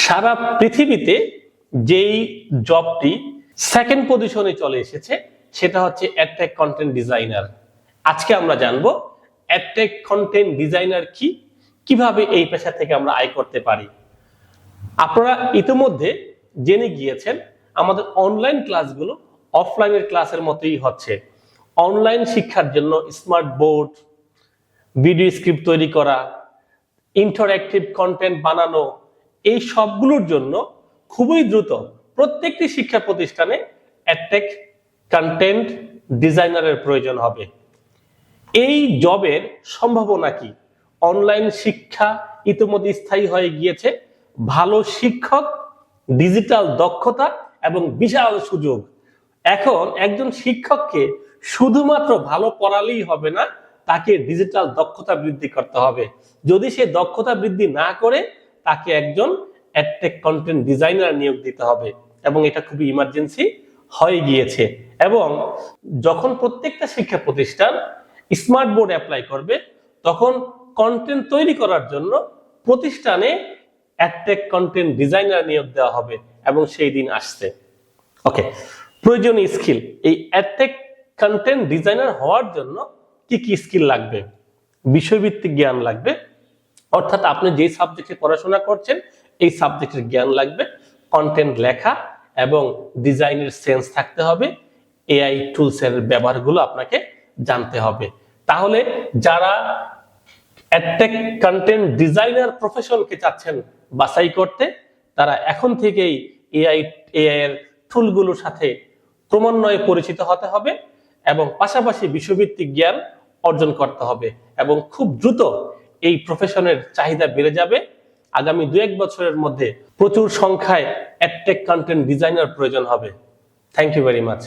সারা পৃথিবীতে যেই জবটি সেকেন্ড পজিশনে চলে এসেছে সেটা হচ্ছে অ্যাডটেক কন্টেন্ট ডিজাইনার। আজকে আমরা জানবো অ্যাডটেক কন্টেন্ট ডিজাইনার কি, কিভাবে এই পেশা থেকে আমরা আয় করতে পারি। আপনারা ইতিমধ্যে জেনে গিয়েছেন আমাদের অনলাইন ক্লাসগুলো অফলাইনের ক্লাসের মতোই হচ্ছে। অনলাইন শিক্ষার জন্য স্মার্ট বোর্ড, ভিডিও স্ক্রিপ্ট তৈরি করা, ইন্টারঅ্যাক্টিভ কন্টেন্ট বানানো, এই সবগুলোর জন্য খুবই দ্রুত প্রত্যেকটি শিক্ষা প্রতিষ্ঠানে অ্যাডটেক কন্টেন্ট ডিজাইনারের প্রয়োজন হবে। এই জবের সম্ভাবনা কি? অনলাইন শিক্ষা ইতিমধ্যে স্থায়ী হয়ে গিয়েছে, ভালো শিক্ষক, ডিজিটাল দক্ষতা এবং বিশাল সুযোগ। এখন একজন শিক্ষককে শুধুমাত্র ভালো পড়ালেই হবে না, তাকে ডিজিটাল দক্ষতা বৃদ্ধি করতে হবে। যদি সে দক্ষতা বৃদ্ধি না করে, তাকে একজন অ্যাডটেক কন্টেন্ট ডিজাইনার নিয়োগ দিতে হবে এবং এটা খুবই ইমার্জেন্সি হয়ে গিয়েছে। এবং যখন প্রত্যেকটা শিক্ষা প্রতিষ্ঠান স্মার্ট বোর্ড অ্যাপ্লাই করবে, তখন কন্টেন্ট তৈরি করার জন্য প্রতিষ্ঠানে অ্যাডটেক কন্টেন্ট ডিজাইনার নিয়োগ দেওয়া হবে এবং সেই দিন আসছে। ওকে, প্রয়োজনীয় স্কিল। এই অ্যাডটেক কন্টেন্ট ডিজাইনার হওয়ার জন্য কি কি স্কিল লাগবে? বিষয়ভিত্তিক জ্ঞান লাগবে, অর্থাৎ আপনি যে সাবজেক্টে পড়াশোনা করছেন এই সাবজেক্টের জ্ঞান লাগবে। কন্টেন্ট লেখা এবং ডিজাইনের সেন্স থাকতে হবে। এআই টুলসের ব্যবহারগুলো আপনাকে জানতে হবে। তাহলে যারা অ্যাডটেক কন্টেন্ট ডিজাইনার প্রফেশনকে চাচ্ছেন বাছাই করতে, তারা এখন থেকেই এআই এর টুলগুলোর সাথে ক্রমান্বয়ে পরিচিত হতে হবে এবং পাশাপাশি বিষয়ভিত্তিক জ্ঞান অর্জন করতে হবে এবং খুব দ্রুত এই প্রফেশনের চাহিদা বেড়ে যাবে। আগামী 2-1 বছরের মধ্যে প্রচুর সংখ্যায় অ্যাডটেক কন্টেন্ট ডিজাইনার প্রয়োজন হবে। Thank you very much.